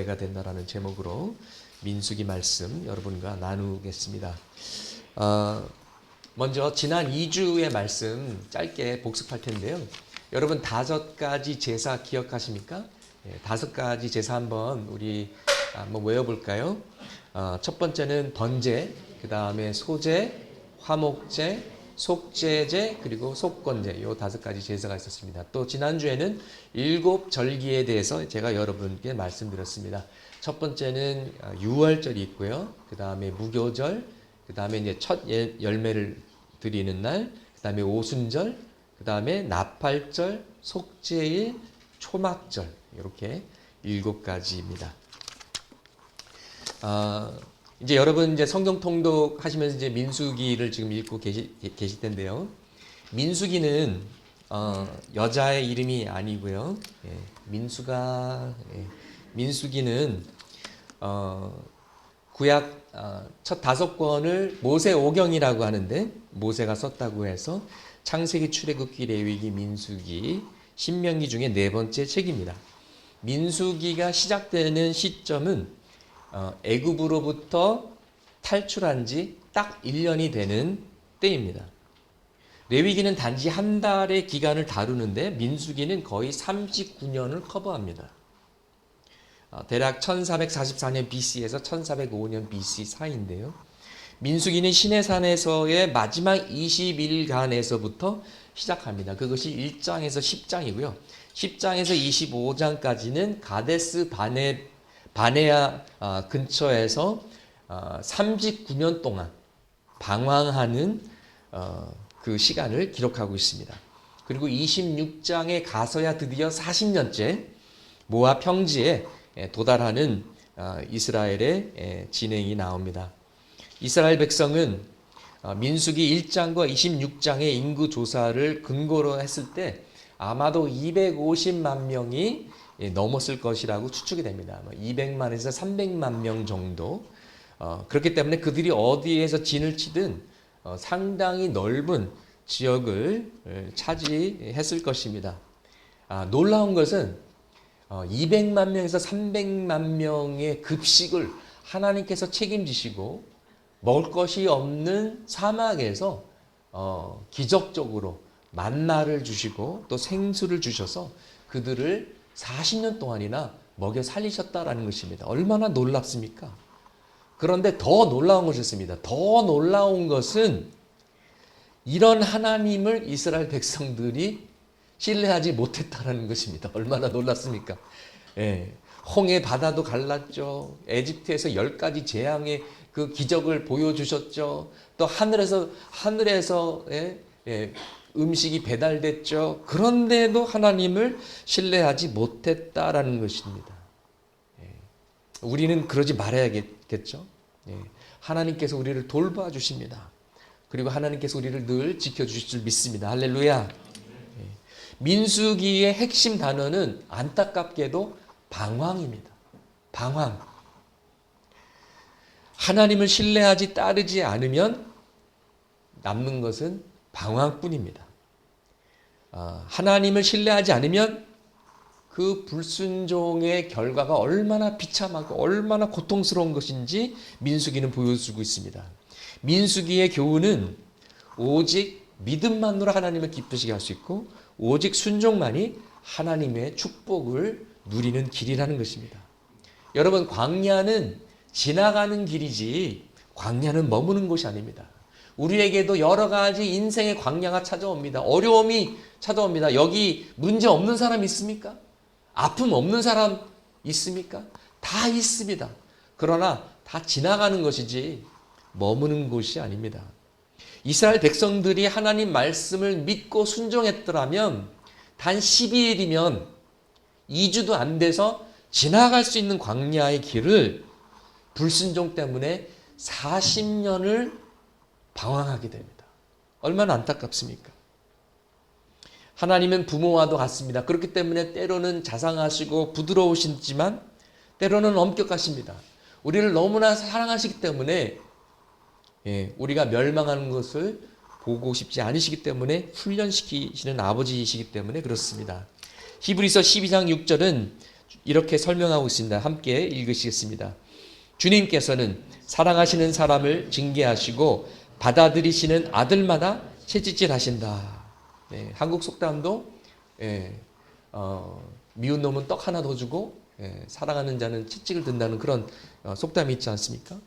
노예가 된다라는 제목으로 민수기 말씀 여러분과 나누겠습니다. 먼저 지난 2주의 말씀 짧게 복습할 텐데요. 여러분 5가지 제사 기억하십니까? 5가지 제사 우리 한번 외워볼까요? 첫 번째는 번제, 그 다음에 소제, 화목제, 속죄제, 그리고 속건제, 요 5가지 제사가 있었습니다. 또 지난주에는 7절기에 대해서 제가 여러분께 말씀드렸습니다. 첫 번째는 유월절이 있고요. 그 다음에 무교절, 그 다음에 이제 첫 열매를 드리는 날, 그 다음에 오순절, 그 다음에 나팔절, 속죄일, 초막절, 이렇게 7가지입니다. 이제 여러분 이제 성경 통독 하시면서 이제 민수기를 지금 읽고 계실 텐데요. 민수기는 여자의 이름이 아니고요. 민수기는 구약 첫 5권을 모세오경이라고 하는데 모세가 썼다고 해서 창세기, 출애굽기, 레위기, 민수기, 신명기 중에 4번째 책입니다. 민수기가 시작되는 시점은 애굽으로부터 탈출한 지 딱 1년이 되는 때입니다. 레위기는 단지 한 달의 기간을 다루는데 민수기는 거의 39년을 커버합니다. 대략 1444년 BC에서 1405년 BC 사이인데요. 민수기는 시내산에서의 마지막 20일간에서부터 시작합니다. 그것이 1장에서 10장이고요. 10장에서 25장까지는 가데스 바네아 근처에서 39년 동안 방황하는 그 시간을 기록하고 있습니다. 그리고 26장에 가서야 드디어 40년째 모압 평지에 도달하는 이스라엘의 진행이 나옵니다. 이스라엘 백성은 민수기 1장과 26장의 인구 조사를 근거로 했을 때 아마도 250만 명이 넘었을 것이라고 추측이 됩니다. 200만에서 300만 명 정도. 그렇기 때문에 그들이 어디에서 진을 치든 상당히 넓은 지역을 차지했을 것입니다. 놀라운 것은 200만 명에서 300만 명의 급식을 하나님께서 책임지시고 먹을 것이 없는 사막에서 기적적으로 만나를 주시고 또 생수를 주셔서 그들을 40년 동안이나 먹여 살리셨다라는 것입니다. 얼마나 놀랍습니까? 그런데 더 놀라운 것이 있습니다. 더 놀라운 것은 이런 하나님을 이스라엘 백성들이 신뢰하지 못했다라는 것입니다. 얼마나 놀랍습니까? 홍해 바다도 갈랐죠. 에집트에서 10가지 재앙의 그 기적을 보여주셨죠. 또 하늘에서 음식이 배달됐죠. 그런데도 하나님을 신뢰하지 못했다라는 것입니다. 우리는 그러지 말아야겠죠. 하나님께서 우리를 돌봐주십니다. 그리고 하나님께서 우리를 늘 지켜주실 줄 믿습니다. 할렐루야. 민수기의 핵심 단어는 안타깝게도 방황입니다. 방황. 하나님을 신뢰하지 따르지 않으면 남는 것은 방황뿐입니다. 하나님을 신뢰하지 않으면 그 불순종의 결과가 얼마나 비참하고 얼마나 고통스러운 것인지 민수기는 보여주고 있습니다. 민수기의 교훈은 오직 믿음만으로 하나님을 기쁘시게 할 수 있고 오직 순종만이 하나님의 축복을 누리는 길이라는 것입니다. 여러분, 광야는 지나가는 길이지 광야는 머무는 곳이 아닙니다. 우리에게도 여러 가지 인생의 광야가 찾아옵니다. 어려움이 찾아옵니다. 여기 문제 없는 사람 있습니까? 아픔 없는 사람 있습니까? 다 있습니다. 그러나 다 지나가는 것이지 머무는 곳이 아닙니다. 이스라엘 백성들이 하나님 말씀을 믿고 순종했더라면 단 12일이면 2주도 안 돼서 지나갈 수 있는 광야의 길을 불순종 때문에 40년을 방황하게 됩니다. 얼마나 안타깝습니까? 하나님은 부모와도 같습니다. 그렇기 때문에 때로는 자상하시고 부드러우시지만 때로는 엄격하십니다. 우리를 너무나 사랑하시기 때문에 우리가 멸망하는 것을 보고 싶지 않으시기 때문에 훈련시키시는 아버지이시기 때문에 그렇습니다. 히브리서 12장 6절은 이렇게 설명하고 있습니다. 함께 읽으시겠습니다. 주님께서는 사랑하시는 사람을 징계하시고 받아들이시는 아들마다 채찍질하신다. 네, 한국 속담도 미운 놈은 떡 하나 더 주고 사랑하는 자는 채찍을 든다는 그런 속담이 있지 않습니까?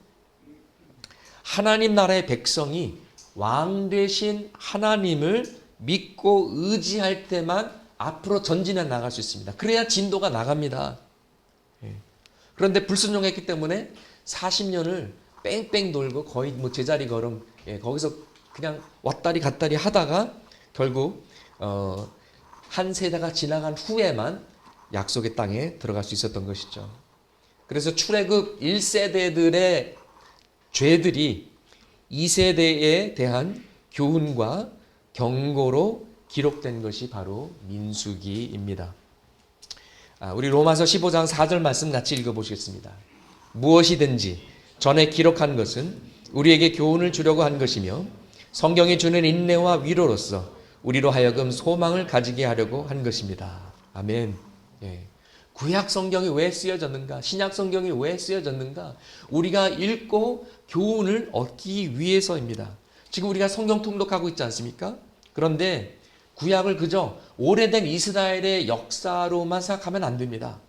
하나님 나라의 백성이 왕 되신 하나님을 믿고 의지할 때만 앞으로 전진해 나갈 수 있습니다. 그래야 진도가 나갑니다. 그런데 불순종했기 때문에 40년을 뺑뺑 돌고 거의 뭐 제자리 걸음 거기서 그냥 왔다리 갔다리 하다가 결국 한 세대가 지나간 후에만 약속의 땅에 들어갈 수 있었던 것이죠. 그래서 출애굽 1세대들의 죄들이 2세대에 대한 교훈과 경고로 기록된 것이 바로 민수기입니다. 우리 로마서 15장 4절 말씀 같이 읽어보시겠습니다. 무엇이든지 전에 기록한 것은 우리에게 교훈을 주려고 한 것이며 성경이 주는 인내와 위로로서 우리로 하여금 소망을 가지게 하려고 한 것입니다. 아멘. 구약 성경이 왜 쓰여졌는가? 신약 성경이 왜 쓰여졌는가? 우리가 읽고 교훈을 얻기 위해서입니다. 지금 우리가 성경 통독하고 있지 않습니까? 그런데 구약을 그저 오래된 이스라엘의 역사로만 생각하면 안 됩니다.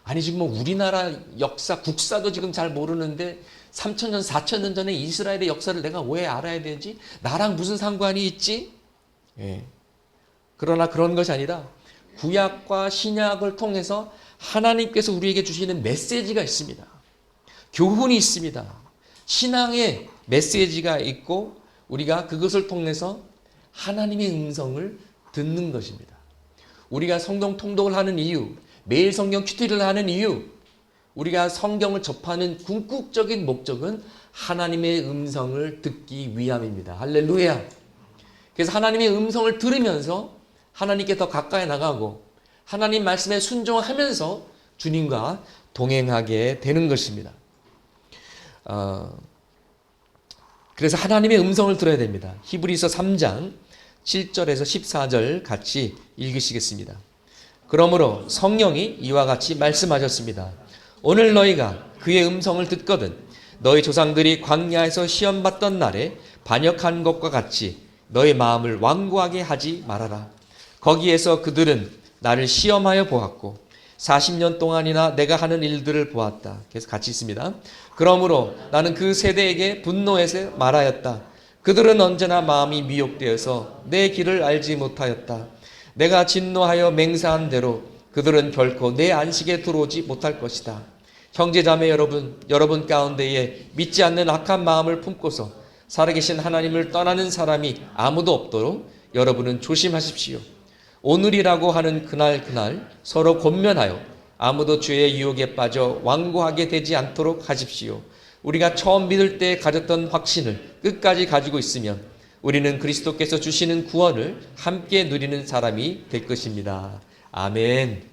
아니 지금 뭐 우리나라 역사, 국사도 지금 잘 모르는데 3,000년, 4,000년 전에 이스라엘의 역사를 내가 왜 알아야 되지? 나랑 무슨 상관이 있지? 그러나 그런 것이 아니라 구약과 신약을 통해서 하나님께서 우리에게 주시는 메시지가 있습니다. 교훈이 있습니다. 신앙의 메시지가 있고 우리가 그것을 통해서 하나님의 음성을 듣는 것입니다. 우리가 성경 통독을 하는 이유, 매일 성경 큐티를 하는 이유, 우리가 성경을 접하는 궁극적인 목적은 하나님의 음성을 듣기 위함입니다. 할렐루야. 그래서 하나님의 음성을 들으면서 하나님께 더 가까이 나가고 하나님 말씀에 순종하면서 주님과 동행하게 되는 것입니다. 그래서 하나님의 음성을 들어야 됩니다. 히브리서 3장 7절에서 14절 같이 읽으시겠습니다. 그러므로 성령이 이와 같이 말씀하셨습니다. 오늘 너희가 그의 음성을 듣거든 너희 조상들이 광야에서 시험받던 날에 반역한 것과 같이 너희 마음을 완고하게 하지 말아라. 거기에서 그들은 나를 시험하여 보았고 40년 동안이나 내가 하는 일들을 보았다. 계속 같이 있습니다. 그러므로 나는 그 세대에게 분노해서 말하였다. 그들은 언제나 마음이 미혹되어서 내 길을 알지 못하였다. 내가 진노하여 맹세한 대로 그들은 결코 내 안식에 들어오지 못할 것이다. 형제자매 여러분 가운데에 믿지 않는 악한 마음을 품고서 살아계신 하나님을 떠나는 사람이 아무도 없도록 여러분은 조심하십시오. 오늘이라고 하는 그날 서로 권면하여 아무도 죄의 유혹에 빠져 완고하게 되지 않도록 하십시오. 우리가 처음 믿을 때 가졌던 확신을 끝까지 가지고 있으면 우리는 그리스도께서 주시는 구원을 함께 누리는 사람이 될 것입니다. 아멘.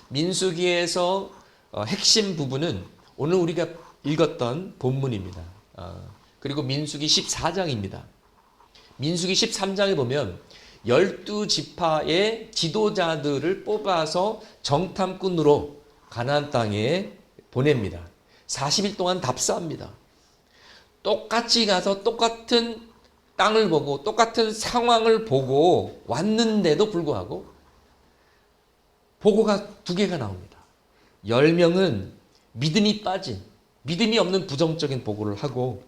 민수기에서 핵심 부분은 오늘 우리가 읽었던 본문입니다. 그리고 민수기 14장입니다. 민수기 13장에 보면 12지파의 지도자들을 뽑아서 정탐꾼으로 가나안 땅에 보냅니다. 40일 동안 답사합니다. 똑같이 가서 똑같은 땅을 보고 똑같은 상황을 보고 왔는데도 불구하고 보고가 두 개가 나옵니다. 10명은 믿음이 빠진, 믿음이 없는 부정적인 보고를 하고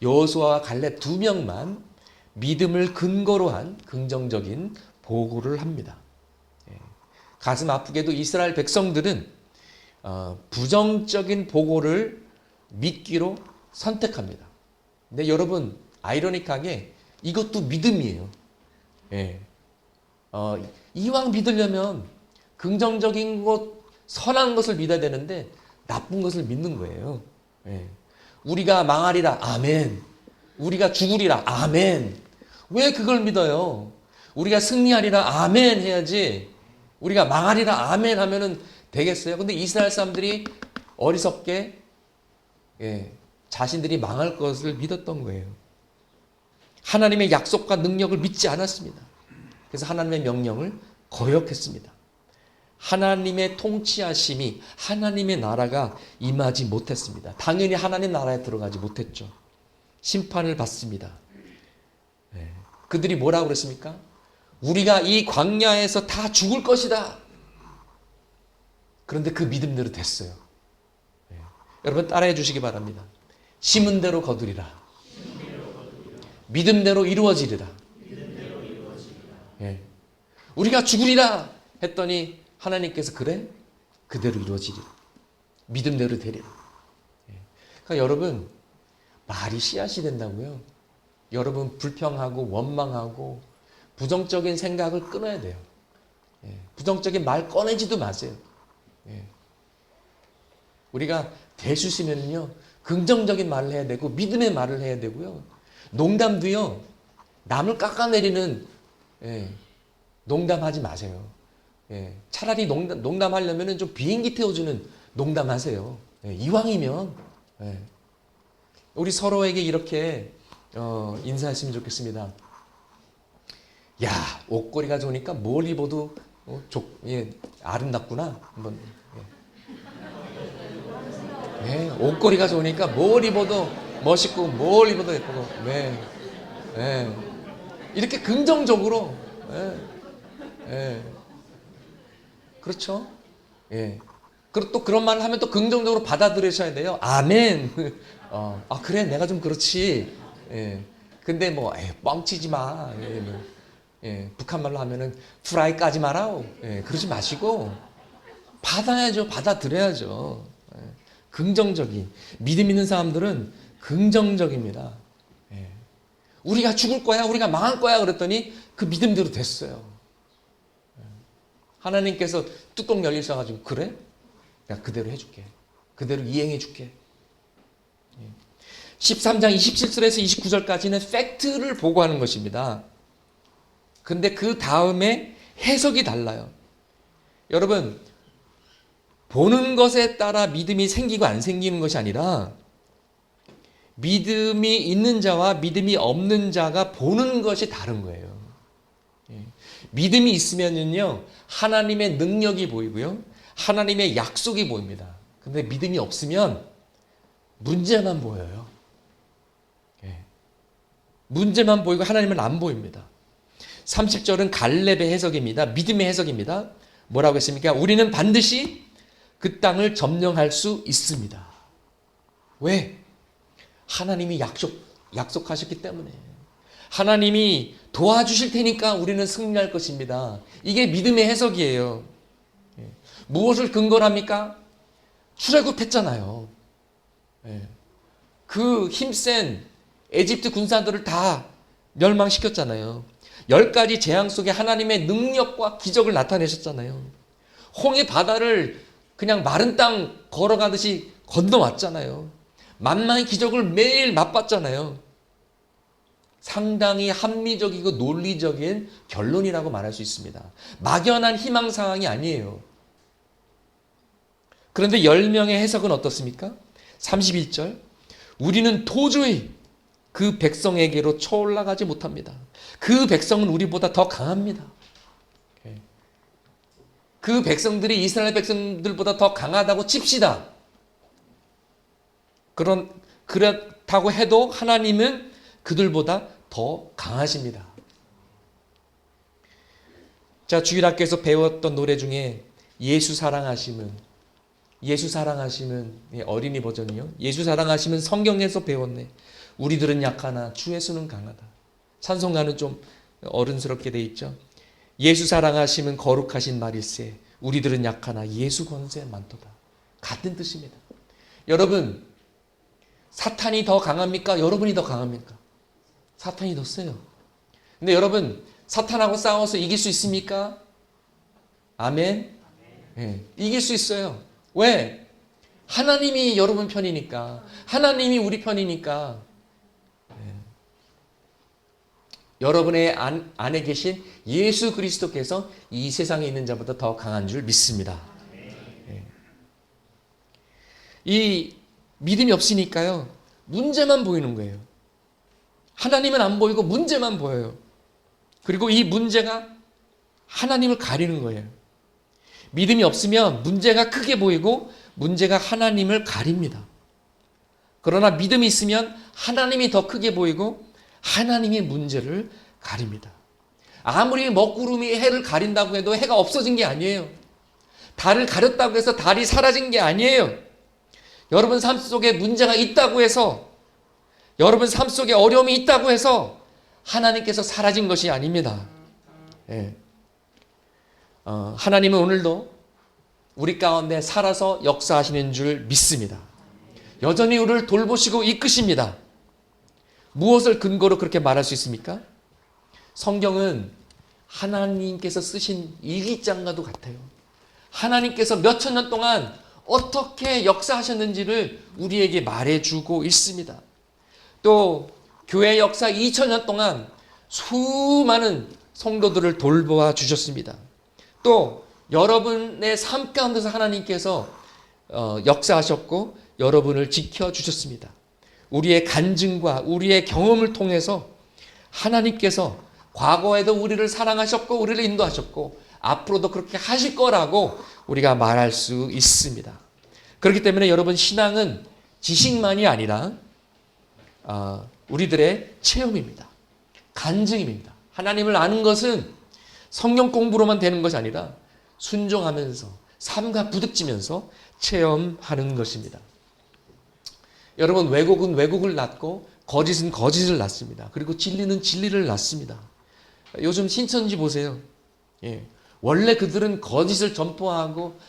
여호수아와 갈렙 2명만 믿음을 근거로 한 긍정적인 보고를 합니다. 가슴 아프게도 이스라엘 백성들은 부정적인 보고를 믿기로 선택합니다. 근데 여러분 아이러니하게 이것도 믿음이에요. 이왕 믿으려면 긍정적인 것, 선한 것을 믿어야 되는데 나쁜 것을 믿는 거예요. 우리가 망하리라 아멘. 우리가 죽으리라 아멘. 왜 그걸 믿어요? 우리가 승리하리라 아멘 해야지. 우리가 망하리라 아멘 하면은 되겠어요? 근데 이스라엘 사람들이 어리석게 자신들이 망할 것을 믿었던 거예요. 하나님의 약속과 능력을 믿지 않았습니다. 그래서 하나님의 명령을 거역했습니다. 하나님의 통치하심이, 하나님의 나라가 임하지 못했습니다. 당연히 하나님 나라에 들어가지 못했죠. 심판을 받습니다. 그들이 뭐라고 그랬습니까? 우리가 이 광야에서 다 죽을 것이다. 그런데 그 믿음대로 됐어요. 여러분 따라해 주시기 바랍니다. 심은 대로 거두리라. 믿음대로 이루어지리라. 우리가 죽으리라 했더니 하나님께서 그래? 그대로 이루어지리라. 믿음대로 되리라. 그러니까 여러분 말이 씨앗이 된다고요. 여러분 불평하고 원망하고 부정적인 생각을 끊어야 돼요. 부정적인 말 꺼내지도 마세요. 우리가 대수시면요 긍정적인 말을 해야 되고 믿음의 말을 해야 되고요. 농담도요 남을 깎아내리는 농담하지 마세요. 차라리 농담하려면 좀 비행기 태워주는 농담하세요. 이왕이면 우리 서로에게 이렇게 인사했으면 좋겠습니다. 야, 옷걸이가 좋으니까 뭘 입어도 아름답구나. 한번. 옷걸이가 좋으니까 뭘 입어도 멋있고 뭘 입어도 예쁘고. 이렇게 긍정적으로. 그렇죠? 그리고 또 그런 말을 하면 또 긍정적으로 받아들이셔야 돼요. 아멘. 그래, 내가 좀 그렇지. 근데 뭐, 뻥치지 마. 북한 말로 하면은 프라이 까지 마라. 그러지 마시고, 받아야죠. 받아들여야죠. 긍정적인. 믿음 있는 사람들은 긍정적입니다. 우리가 죽을 거야. 우리가 망할 거야. 그랬더니 그 믿음대로 됐어요. 하나님께서 뚜껑 열리셔가지고, 그래? 내가 그대로 해줄게. 그대로 이행해줄게. 13장 27절에서 29절까지는 팩트를 보고하는 것입니다. 근데 그 다음에 해석이 달라요. 여러분, 보는 것에 따라 믿음이 생기고 안 생기는 것이 아니라 믿음이 있는 자와 믿음이 없는 자가 보는 것이 다른 거예요. 믿음이 있으면요, 하나님의 능력이 보이고요, 하나님의 약속이 보입니다. 근데 믿음이 없으면 문제만 보여요. 문제만 보이고 하나님은 안 보입니다. 30절은 갈렙의 해석입니다. 믿음의 해석입니다. 뭐라고 했습니까? 우리는 반드시 그 땅을 점령할 수 있습니다. 왜? 하나님이 약속하셨기 때문에. 하나님이 도와주실 테니까 우리는 승리할 것입니다. 이게 믿음의 해석이에요. 무엇을 근거로 합니까? 출애굽했잖아요. 그 힘센 에집트 군사들을 다 멸망시켰잖아요. 10가지 재앙 속에 하나님의 능력과 기적을 나타내셨잖아요. 홍해 바다를 그냥 마른 땅 걸어가듯이 건너왔잖아요. 만만의 기적을 매일 맛봤잖아요. 상당히 합리적이고 논리적인 결론이라고 말할 수 있습니다. 막연한 희망 상황이 아니에요. 그런데 10명의 해석은 어떻습니까? 31절, 우리는 도저히 그 백성에게로 쳐올라가지 못합니다. 그 백성은 우리보다 더 강합니다. 그 백성들이 이스라엘 백성들보다 더 강하다고 칩시다. 그렇다고 해도 하나님은 그들보다 더 강하십니다. 자, 주일학교에서 배웠던 노래 중에 예수 사랑하심은 어린이 버전이요. 예수 사랑하심은 성경에서 배웠네. 우리들은 약하나 주 예수는 강하다. 찬송가는 좀 어른스럽게 돼 있죠. 예수 사랑하심은 거룩하신 말일세. 우리들은 약하나 예수 권세 많도다. 같은 뜻입니다. 여러분, 사탄이 더 강합니까? 여러분이 더 강합니까? 사탄이 더 세요. 근데 여러분, 사탄하고 싸워서 이길 수 있습니까? 아멘? 이길 수 있어요. 왜? 하나님이 여러분 편이니까. 하나님이 우리 편이니까. 여러분의 안에 계신 예수 그리스도께서 이 세상에 있는 자보다 더 강한 줄 믿습니다. 이 믿음이 없으니까요, 문제만 보이는 거예요. 하나님은 안 보이고 문제만 보여요. 그리고 이 문제가 하나님을 가리는 거예요. 믿음이 없으면 문제가 크게 보이고 문제가 하나님을 가립니다. 그러나 믿음이 있으면 하나님이 더 크게 보이고 하나님의 문제를 가립니다. 아무리 먹구름이 해를 가린다고 해도 해가 없어진 게 아니에요. 달을 가렸다고 해서 달이 사라진 게 아니에요. 여러분 삶 속에 문제가 있다고 해서, 여러분 삶 속에 어려움이 있다고 해서 하나님께서 사라진 것이 아닙니다. 예. 하나님은 오늘도 우리 가운데 살아서 역사하시는 줄 믿습니다. 여전히 우리를 돌보시고 이끄십니다. 무엇을 근거로 그렇게 말할 수 있습니까? 성경은 하나님께서 쓰신 일기장과도 같아요. 하나님께서 몇천 년 동안 어떻게 역사하셨는지를 우리에게 말해주고 있습니다. 또 교회 역사 2000년 동안 수많은 성도들을 돌보아 주셨습니다. 또 여러분의 삶 가운데서 하나님께서 역사하셨고 여러분을 지켜주셨습니다. 우리의 간증과 우리의 경험을 통해서 하나님께서 과거에도 우리를 사랑하셨고 우리를 인도하셨고 앞으로도 그렇게 하실 거라고 우리가 말할 수 있습니다. 그렇기 때문에 여러분 신앙은 지식만이 아니라 우리들의 체험입니다. 간증입니다. 하나님을 아는 것은 성경 공부로만 되는 것이 아니라 순종하면서 삶과 부딪히면서 체험하는 것입니다. 여러분 왜곡은 왜곡을 낳고 거짓은 거짓을 낳습니다. 그리고 진리는 진리를 낳습니다. 요즘 신천지 보세요. 예. 원래 그들은 거짓을 전파하고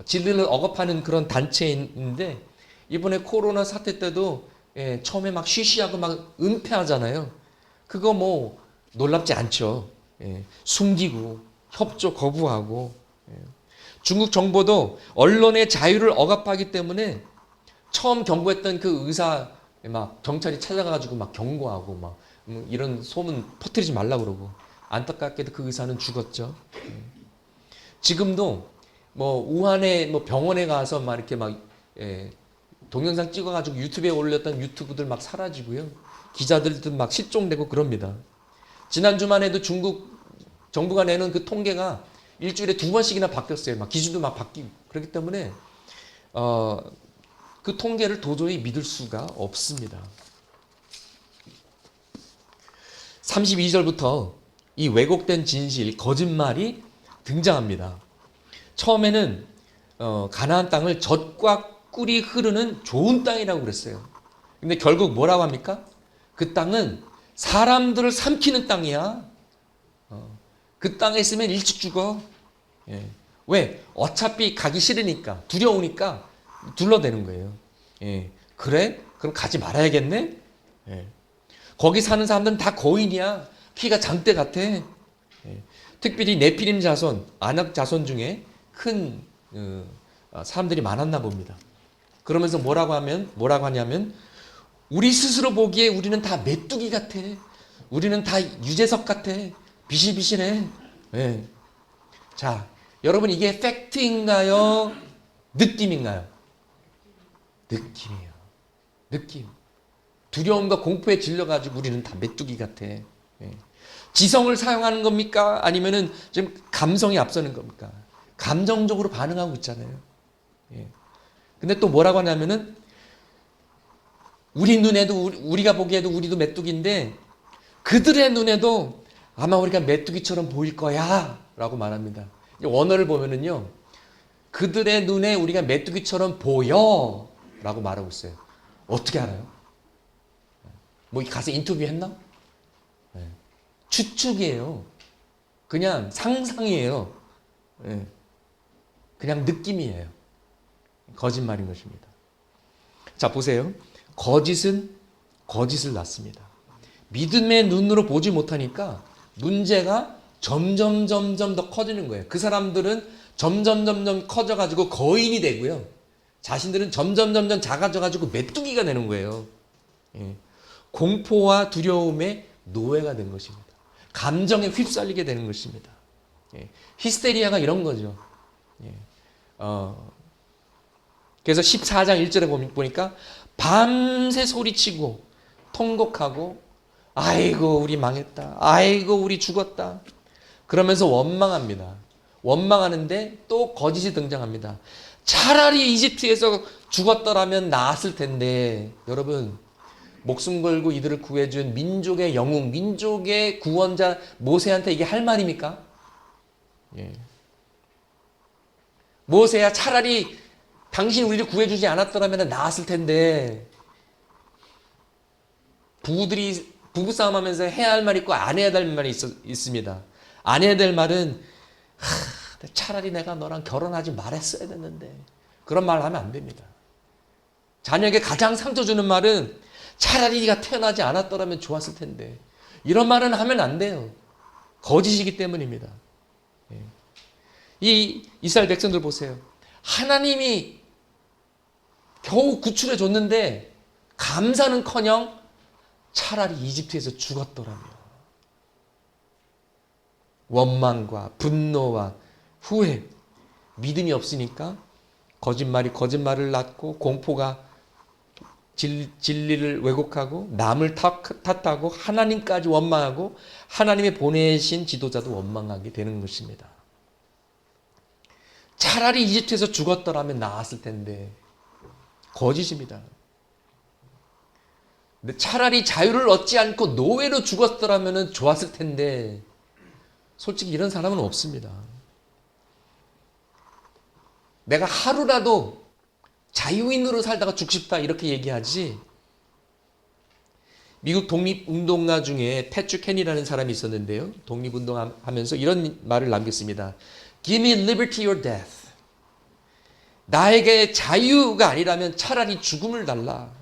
진리를 억압하는 그런 단체인데 이번에 코로나 사태 때도 처음에 막 쉬쉬하고 막 은폐하잖아요. 그거 뭐 놀랍지 않죠. 숨기고 협조 거부하고. 중국 정부도 언론의 자유를 억압하기 때문에 처음 경고했던 그 의사 막 경찰이 찾아가가지고 막 경고하고 막 이런 소문 퍼뜨리지 말라고 그러고 안타깝게도 그 의사는 죽었죠. 지금도 뭐 우한에 뭐 병원에 가서 막 이렇게 막 동영상 찍어가지고 유튜브에 올렸던 유튜브들 막 사라지고요. 기자들도 막 실종되고 그럽니다. 지난주만 해도 중국 정부가 내는 그 통계가 일주일에 2번씩이나 바뀌었어요. 막 기준도 막 바뀌고. 그렇기 때문에 그 통계를 도저히 믿을 수가 없습니다. 32절부터 이 왜곡된 진실, 거짓말이 등장합니다. 처음에는 가나안 땅을 젖과 꿀이 흐르는 좋은 땅이라고 그랬어요. 근데 결국 뭐라고 합니까? 그 땅은 사람들을 삼키는 땅이야. 그 땅에 있으면 일찍 죽어. 왜? 어차피 가기 싫으니까, 두려우니까 둘러대는 거예요. 그래? 그럼 가지 말아야겠네? 거기 사는 사람들은 다 거인이야. 키가 장대 같아. 특별히 네피림 자손, 아낙 자손 중에 큰 사람들이 많았나 봅니다. 그러면서 뭐라고 하냐면 우리 스스로 보기에 우리는 다 메뚜기 같아. 우리는 다 유재석 같아. 비실비실해. 자, 여러분 이게 팩트인가요? 느낌인가요? 느낌이에요. 느낌. 두려움과 공포에 질려가지고 우리는 다 메뚜기 같아. 지성을 사용하는 겁니까? 아니면은 지금 감성이 앞서는 겁니까? 감정적으로 반응하고 있잖아요. 근데 또 뭐라고 하냐면은 우리 눈에도 우리가 보기에도 우리도 메뚜기인데 그들의 눈에도 아마 우리가 메뚜기처럼 보일 거야 라고 말합니다. 원어를 보면은요 그들의 눈에 우리가 메뚜기처럼 보여 라고 말하고 있어요. 어떻게 알아요? 뭐 가서 인터뷰 했나? 추측이에요. 그냥 상상이에요. 그냥 느낌이에요. 거짓말인 것입니다. 자, 보세요. 거짓은 거짓을 낳습니다. 믿음의 눈으로 보지 못하니까 문제가 점점 더 커지는 거예요. 그 사람들은 점점 커져가지고 거인이 되고요. 자신들은 점점 작아져가지고 메뚜기가 되는 거예요. 공포와 두려움의 노예가 된 것입니다. 감정에 휩쓸리게 되는 것입니다. 히스테리아가 이런 거죠. 그래서 14장 1절에 보니까 밤새 소리치고 통곡하고 아이고 우리 망했다. 아이고 우리 죽었다. 그러면서 원망합니다. 원망하는데 또 거짓이 등장합니다. 차라리 이집트에서 죽었더라면 나았을 텐데. 여러분, 목숨 걸고 이들을 구해준 민족의 영웅, 민족의 구원자 모세한테 이게 할 말입니까? 예. 모세야, 차라리 당신 우리를 구해주지 않았더라면 나았을 텐데. 부부들이 부부싸움 하면서 해야 할 말 있고 안 해야 될 말이 있습니다. 안 해야 될 말은 차라리 내가 너랑 결혼하지 말았어야 됐는데. 그런 말 하면 안 됩니다. 자녀에게 가장 상처 주는 말은 차라리 네가 태어나지 않았더라면 좋았을 텐데. 이런 말은 하면 안 돼요. 거짓이기 때문입니다. 이 이스라엘 백성들 보세요. 하나님이 겨우 구출해 줬는데 감사는커녕 차라리 이집트에서 죽었더라면. 원망과 분노와 후회, 믿음이 없으니까 거짓말이 거짓말을 낳고 공포가 진리를 왜곡하고 남을 탓하고 하나님까지 원망하고 하나님의 보내신 지도자도 원망하게 되는 것입니다. 차라리 이집트에서 죽었더라면 나았을 텐데. 거짓입니다. 근데 차라리 자유를 얻지 않고 노예로 죽었더라면 좋았을 텐데. 솔직히 이런 사람은 없습니다. 내가 하루라도 자유인으로 살다가 죽고 싶다 이렇게 얘기하지. 미국 독립운동가 중에 패트릭 켄이라는 사람이 있었는데요. 독립운동하면서 이런 말을 남겼습니다. Give me liberty or death. 나에게 자유가 아니라면 차라리 죽음을 달라.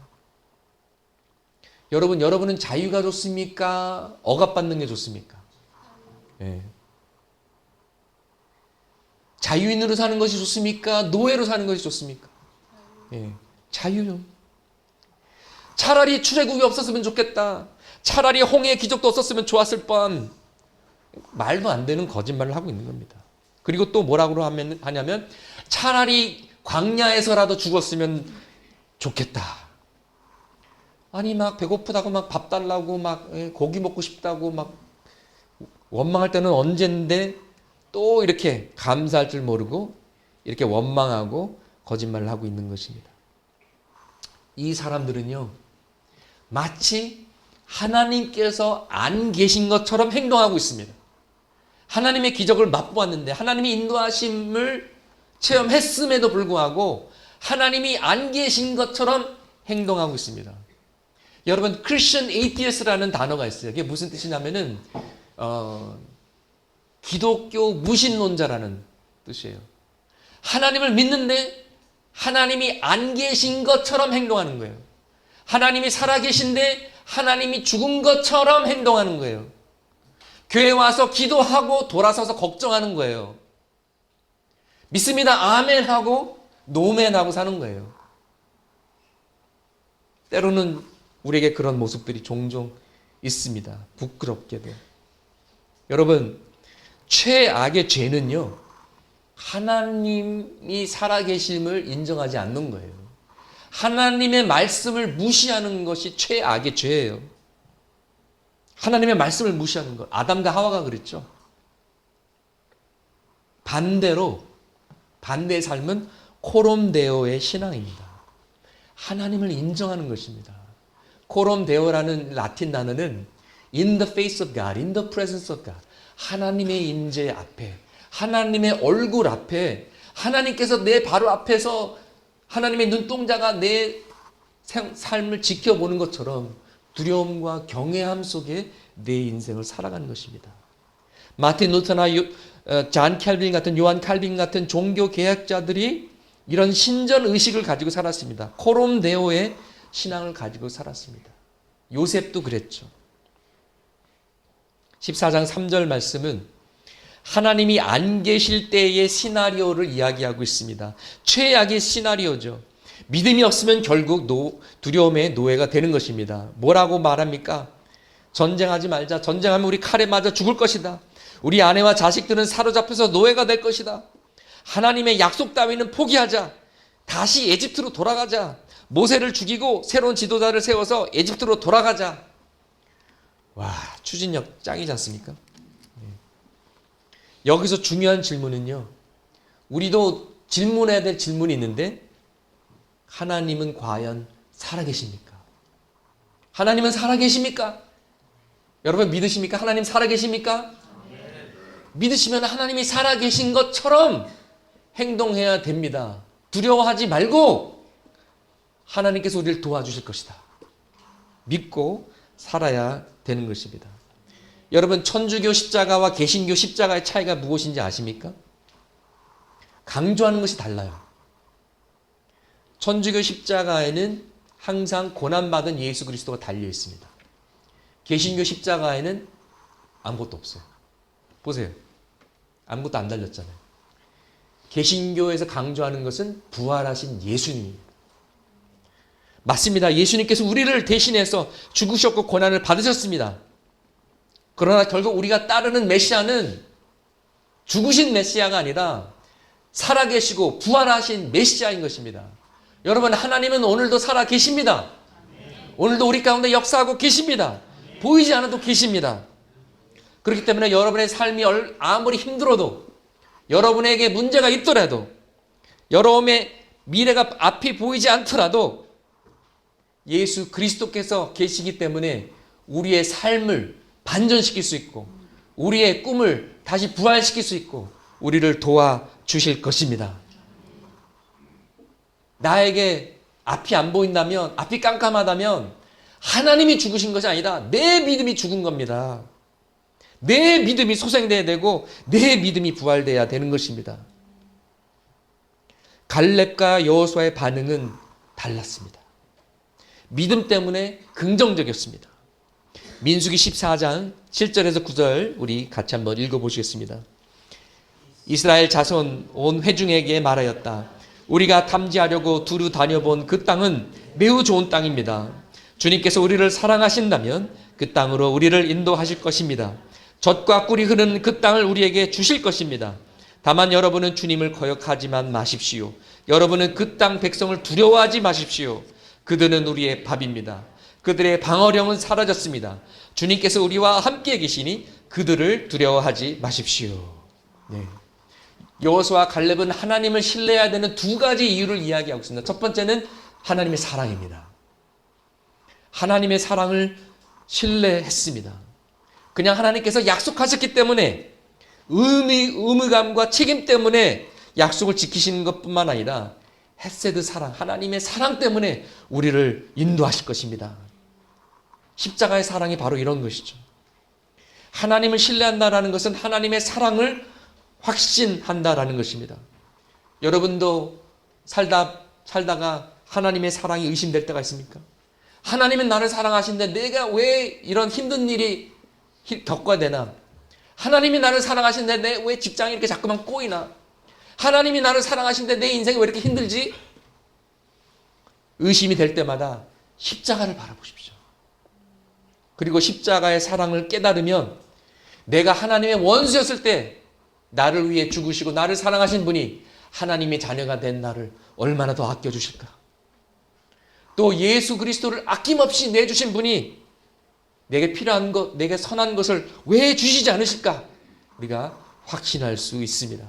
여러분은 자유가 좋습니까? 억압받는 게 좋습니까? 네. 자유인으로 사는 것이 좋습니까? 노예로 사는 것이 좋습니까? 예, 자유요. 차라리 출애굽이 없었으면 좋겠다. 차라리 홍해의 기적도 없었으면 좋았을 뻔. 말도 안 되는 거짓말을 하고 있는 겁니다. 그리고 또 뭐라고 하냐면 차라리 광야에서라도 죽었으면 좋겠다. 아니 막 배고프다고 막 밥 달라고 막 고기 먹고 싶다고 막 원망할 때는 언젠데 또 이렇게 감사할 줄 모르고 이렇게 원망하고 거짓말을 하고 있는 것입니다. 이 사람들은요, 마치 하나님께서 안 계신 것처럼 행동하고 있습니다. 하나님의 기적을 맛보았는데 하나님의 인도하심을 체험했음에도 불구하고 하나님이 안 계신 것처럼 행동하고 있습니다. 여러분, Christian Atheist라는 단어가 있어요. 이게 무슨 뜻이냐면은 기독교 무신론자라는 뜻이에요. 하나님을 믿는데 하나님이 안 계신 것처럼 행동하는 거예요. 하나님이 살아계신데 하나님이 죽은 것처럼 행동하는 거예요. 교회 와서 기도하고 돌아서서 걱정하는 거예요. 믿습니다. 아멘하고 노멘하고 사는 거예요. 때로는 우리에게 그런 모습들이 종종 있습니다. 부끄럽게도. 여러분, 최악의 죄는요, 하나님이 살아계심을 인정하지 않는 거예요. 하나님의 말씀을 무시하는 것이 최악의 죄예요. 하나님의 말씀을 무시하는 것. 아담과 하와가 그랬죠. 반대의 삶은 코롬데오의 신앙입니다. 하나님을 인정하는 것입니다. 코롬데오라는 라틴 단어는 in the face of God, in the presence of God. 하나님의 임재 앞에, 하나님의 얼굴 앞에, 하나님께서 내 바로 앞에서 하나님의 눈동자가 내 삶을 지켜보는 것처럼 두려움과 경외함 속에 내 인생을 살아가는 것입니다. 마틴 루터나 잔 칼빈 같은, 요한 칼빈 같은 종교 개혁자들이 이런 신전 의식을 가지고 살았습니다. 코롬데오의 신앙을 가지고 살았습니다. 요셉도 그랬죠. 14장 3절 말씀은 하나님이 안 계실 때의 시나리오를 이야기하고 있습니다. 최악의 시나리오죠. 믿음이 없으면 결국 두려움의 노예가 되는 것입니다. 뭐라고 말합니까? 전쟁하지 말자. 전쟁하면 우리 칼에 맞아 죽을 것이다. 우리 아내와 자식들은 사로잡혀서 노예가 될 것이다. 하나님의 약속 따위는 포기하자. 다시 에집트로 돌아가자. 모세를 죽이고 새로운 지도자를 세워서 에집트로 돌아가자. 와, 추진력 짱이지 않습니까? 여기서 중요한 질문은요. 우리도 질문해야 될 질문이 있는데 하나님은 과연 살아계십니까? 하나님은 살아계십니까? 여러분 믿으십니까? 하나님 살아계십니까? 믿으시면 하나님이 살아계신 것처럼 행동해야 됩니다. 두려워하지 말고 하나님께서 우리를 도와주실 것이다. 믿고 살아야 되는 것입니다. 여러분 천주교 십자가와 개신교 십자가의 차이가 무엇인지 아십니까? 강조하는 것이 달라요. 천주교 십자가에는 항상 고난받은 예수 그리스도가 달려 있습니다. 개신교 십자가에는 아무것도 없어요. 보세요. 아무것도 안 달렸잖아요. 개신교에서 강조하는 것은 부활하신 예수님입니다. 맞습니다. 예수님께서 우리를 대신해서 죽으셨고 고난을 받으셨습니다. 그러나 결국 우리가 따르는 메시아는 죽으신 메시아가 아니라 살아계시고 부활하신 메시아인 것입니다. 여러분 하나님은 오늘도 살아계십니다. 오늘도 우리 가운데 역사하고 계십니다. 보이지 않아도 계십니다. 그렇기 때문에 여러분의 삶이 아무리 힘들어도 여러분에게 문제가 있더라도 여러분의 미래가 앞이 보이지 않더라도 예수 그리스도께서 계시기 때문에 우리의 삶을 반전시킬 수 있고 우리의 꿈을 다시 부활시킬 수 있고 우리를 도와주실 것입니다. 나에게 앞이 안 보인다면, 앞이 깜깜하다면 하나님이 죽으신 것이 아니라 내 믿음이 죽은 겁니다. 내 믿음이 소생돼야 되고 내 믿음이 부활돼야 되는 것입니다. 갈렙과 여호수아의 반응은 달랐습니다. 믿음 때문에 긍정적이었습니다. 민수기 14장 7절에서 9절 우리 같이 한번 읽어보시겠습니다. 이스라엘 자손 온 회중에게 말하였다. 우리가 탐지하려고 두루 다녀본 그 땅은 매우 좋은 땅입니다. 주님께서 우리를 사랑하신다면 그 땅으로 우리를 인도하실 것입니다. 젖과 꿀이 흐르는 그 땅을 우리에게 주실 것입니다. 다만 여러분은 주님을 거역하지만 마십시오. 여러분은 그 땅 백성을 두려워하지 마십시오. 그들은 우리의 밥입니다. 그들의 방어령은 사라졌습니다. 주님께서 우리와 함께 계시니 그들을 두려워하지 마십시오. 네. 여호수아와 갈렙은 하나님을 신뢰해야 되는 두 가지 이유를 이야기하고 있습니다. 첫 번째는 하나님의 사랑입니다. 하나님의 사랑을 신뢰했습니다. 그냥 하나님께서 약속하셨기 때문에 의무감과 책임 때문에 약속을 지키시는 것뿐만 아니라 헤세드 사랑, 하나님의 사랑 때문에 우리를 인도하실 것입니다. 십자가의 사랑이 바로 이런 것이죠. 하나님을 신뢰한다라는 것은 하나님의 사랑을 확신한다라는 것입니다. 여러분도 살다가 하나님의 사랑이 의심될 때가 있습니까? 하나님은 나를 사랑하시는데 내가 왜 이런 힘든 일이 겪어야 되나? 하나님이 나를 사랑하시는데 내 왜 직장이 이렇게 자꾸만 꼬이나? 하나님이 나를 사랑하시는데 내 인생이 왜 이렇게 힘들지? 의심이 될 때마다 십자가를 바라보십시오. 그리고 십자가의 사랑을 깨달으면 내가 하나님의 원수였을 때 나를 위해 죽으시고 나를 사랑하신 분이 하나님의 자녀가 된 나를 얼마나 더 아껴주실까? 또 예수 그리스도를 아낌없이 내주신 분이 내게 필요한 것, 내게 선한 것을 왜 주시지 않으실까? 우리가 확신할 수 있습니다.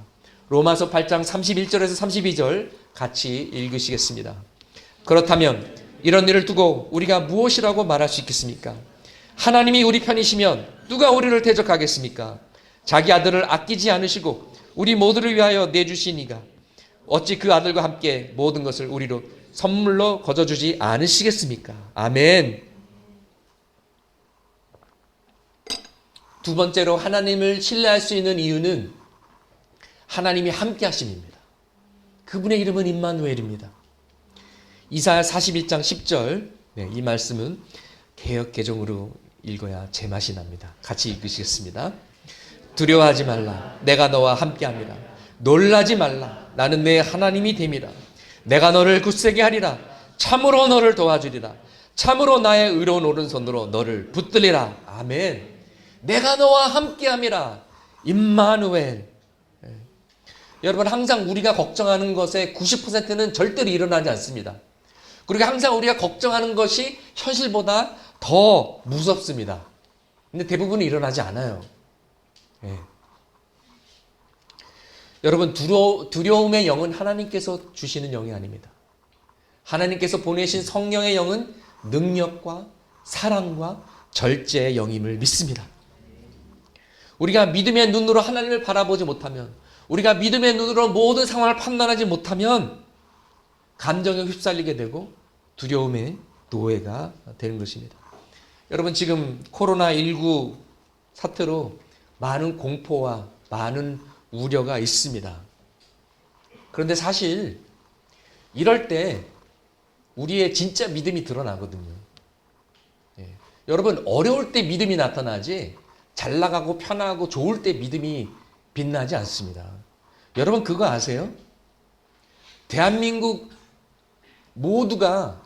로마서 8장 31절에서 32절 같이 읽으시겠습니다. 그렇다면 이런 일을 두고 우리가 무엇이라고 말할 수 있겠습니까? 하나님이 우리 편이시면 누가 우리를 대적하겠습니까? 자기 아들을 아끼지 않으시고 우리 모두를 위하여 내주신 이가 어찌 그 아들과 함께 모든 것을 우리로 선물로 거저주지 않으시겠습니까? 아멘. 두 번째로 하나님을 신뢰할 수 있는 이유는 하나님이 함께 하심입니다. 그분의 이름은 임마누엘입니다. 이사야 41장 10절 이 말씀은 개역 개정으로 읽어야 제맛이 납니다. 같이 읽으시겠습니다. 두려워하지 말라. 내가 너와 함께함이라. 놀라지 말라. 나는 내 하나님이 됨이라. 내가 너를 굳세게 하리라. 참으로 너를 도와주리라. 참으로 나의 의로운 오른손으로 너를 붙들리라. 아멘. 내가 너와 함께함이라. 임마누엘. 여러분 항상 우리가 걱정하는 것의 90%는 절대로 일어나지 않습니다. 그리고 항상 우리가 걱정하는 것이 현실보다 더 무섭습니다. 근데 대부분은 일어나지 않아요. 예. 여러분, 두려움의 영은 하나님께서 주시는 영이 아닙니다. 하나님께서 보내신 성령의 영은 능력과 사랑과 절제의 영임을 믿습니다. 우리가 믿음의 눈으로 하나님을 바라보지 못하면, 우리가 믿음의 눈으로 모든 상황을 판단하지 못하면 감정에 휩쓸리게 되고 두려움의 노예가 되는 것입니다. 여러분, 지금 코로나19 사태로 많은 공포와 많은 우려가 있습니다. 그런데 사실 이럴 때 우리의 진짜 믿음이 드러나거든요. 예. 여러분, 어려울 때 믿음이 나타나지 잘 나가고 편하고 좋을 때 믿음이 빛나지 않습니다. 여러분, 그거 아세요? 대한민국 모두가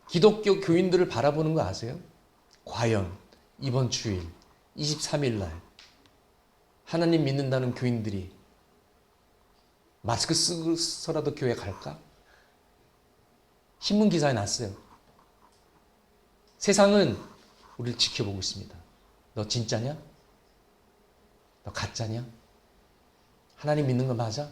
기독교 교인들을 바라보는 거 아세요? 과연 이번 주일 23일 날 하나님 믿는다는 교인들이 마스크 쓰고서라도 교회 갈까? 신문 기사에 났어요. 세상은 우리를 지켜보고 있습니다. 너 진짜냐? 너 가짜냐? 하나님 믿는 거 맞아?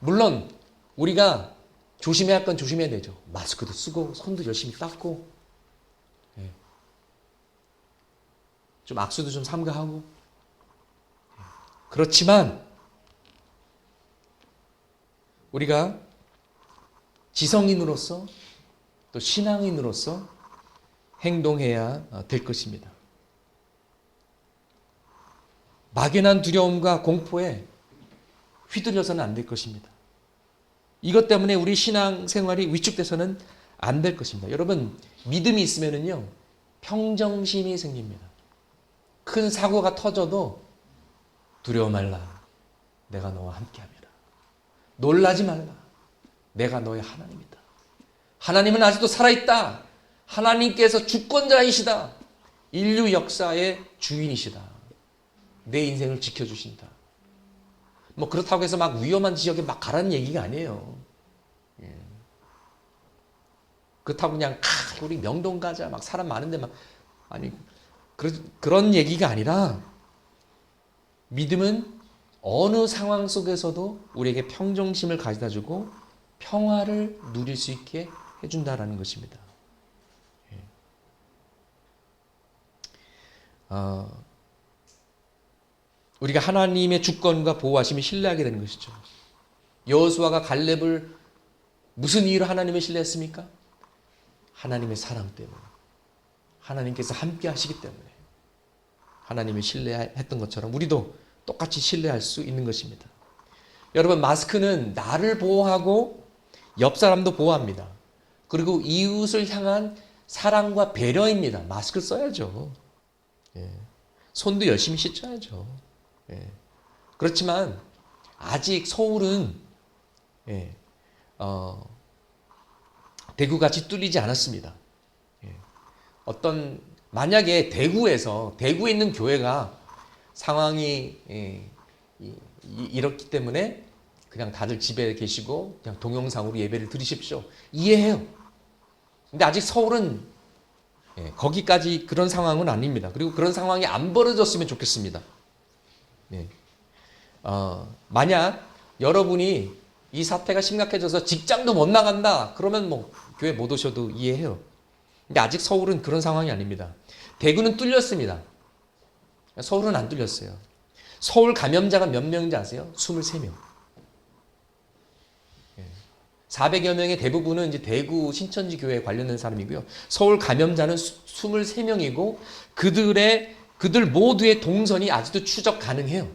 물론 우리가 조심해야 할 건 조심해야 되죠. 마스크도 쓰고 손도 열심히 닦고 좀 악수도 좀 삼가하고. 그렇지만 우리가 지성인으로서 또 신앙인으로서 행동해야 될 것입니다. 막연한 두려움과 공포에 휘둘려서는 안 될 것입니다. 이것 때문에 우리 신앙생활이 위축돼서는 안 될 것입니다. 여러분, 믿음이 있으면은요, 평정심이 생깁니다. 큰 사고가 터져도 두려워 말라. 내가 너와 함께함이라. 놀라지 말라. 내가 너의 하나님이다. 하나님은 아직도 살아있다. 하나님께서 주권자이시다. 인류 역사의 주인이시다. 내 인생을 지켜주신다. 뭐 그렇다고 해서 막 위험한 지역에 막 가라는 얘기가 아니에요. 그렇다고 그냥 우리 명동 가자. 막 사람 많은데 막 아니 그런 얘기가 아니라 믿음은 어느 상황 속에서도 우리에게 평정심을 가져다주고 평화를 누릴 수 있게 해준다라는 것입니다. 우리가 하나님의 주권과 보호하심을 신뢰하게 되는 것이죠. 여호수아가 갈렙을 무슨 이유로 하나님을 신뢰했습니까? 하나님의 사랑 때문에. 하나님께서 함께 하시기 때문에 하나님을 신뢰했던 것처럼 우리도 똑같이 신뢰할 수 있는 것입니다. 여러분, 마스크는 나를 보호하고 옆 사람도 보호합니다. 그리고 이웃을 향한 사랑과 배려입니다. 마스크를 써야죠. 손도 열심히 씻어야죠. 그렇지만 아직 서울은 대구같이 뚫리지 않았습니다. 만약에 대구에 있는 교회가 상황이 이렇기 때문에 그냥 다들 집에 계시고 그냥 동영상으로 예배를 드리십시오. 이해해요. 근데 아직 서울은 거기까지 그런 상황은 아닙니다. 그리고 그런 상황이 안 벌어졌으면 좋겠습니다. 만약 여러분이 이 사태가 심각해져서 직장도 못 나간다. 그러면 뭐 교회 못 오셔도 이해해요. 근데 아직 서울은 그런 상황이 아닙니다. 대구는 뚫렸습니다. 서울은 안 뚫렸어요. 서울 감염자가 몇 명인지 아세요? 23명. 400여 명의 대부분은 이제 대구 신천지 교회에 관련된 사람이고요. 서울 감염자는 23명이고 그들 모두의 동선이 아직도 추적 가능해요.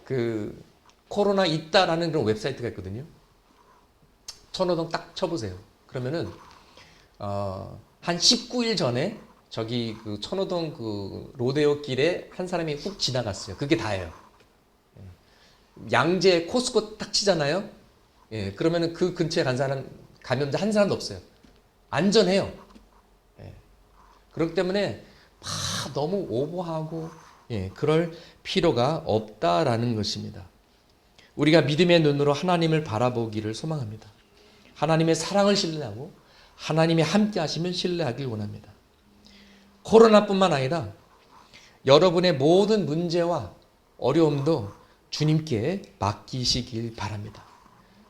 그 코로나 있다라는 그런 웹사이트가 있거든요. 천호동 딱 쳐보세요. 그러면은 한 19일 전에 저기 그 천호동 그 로데오 길에 한 사람이 훅 지나갔어요. 그게 다예요. 양재 코스코 딱 치잖아요. 그러면은 그 근처에 간 사람 감염자 한 사람도 없어요. 안전해요. 그렇기 때문에 너무 오버하고 그럴 필요가 없다라는 것입니다. 우리가 믿음의 눈으로 하나님을 바라보기를 소망합니다. 하나님의 사랑을 신뢰하고 하나님의 함께 하심을 신뢰하길 원합니다. 코로나뿐만 아니라 여러분의 모든 문제와 어려움도 주님께 맡기시길 바랍니다.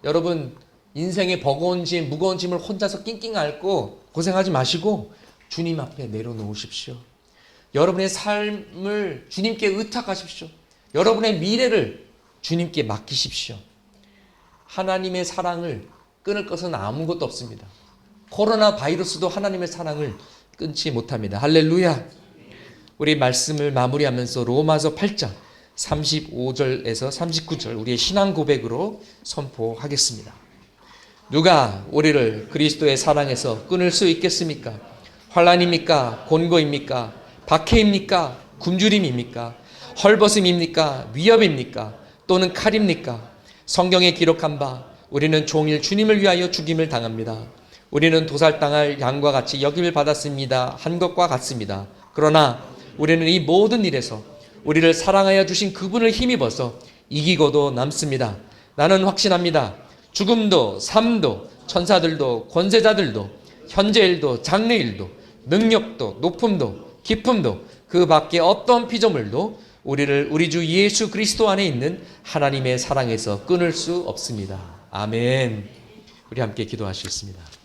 여러분 인생의 버거운 짐, 무거운 짐을 혼자서 낑낑 앓고 고생하지 마시고 주님 앞에 내려놓으십시오. 여러분의 삶을 주님께 의탁하십시오. 여러분의 미래를 주님께 맡기십시오. 하나님의 사랑을 끊을 것은 아무것도 없습니다. 코로나 바이러스도 하나님의 사랑을 끊지 못합니다. 할렐루야. 우리 말씀을 마무리하면서 로마서 8장 35절에서 39절 우리의 신앙 고백으로 선포하겠습니다. 누가 우리를 그리스도의 사랑에서 끊을 수 있겠습니까? 환난입니까? 곤고입니까? 박해입니까? 굶주림입니까? 헐벗음입니까? 위협입니까? 또는 칼입니까? 성경에 기록한 바 우리는 종일 주님을 위하여 죽임을 당합니다. 우리는 도살당할 양과 같이 여김을 받았습니다. 한 것과 같습니다. 그러나 우리는 이 모든 일에서 우리를 사랑하여 주신 그분을 힘입어서 이기고도 남습니다. 나는 확신합니다. 죽음도 삶도 천사들도 권세자들도 현재일도 장래일도 능력도 높음도 깊음도 그 밖에 어떤 피조물도 우리를 우리 주 예수 그리스도 안에 있는 하나님의 사랑에서 끊을 수 없습니다. 아멘. 우리 함께 기도하시겠습니다.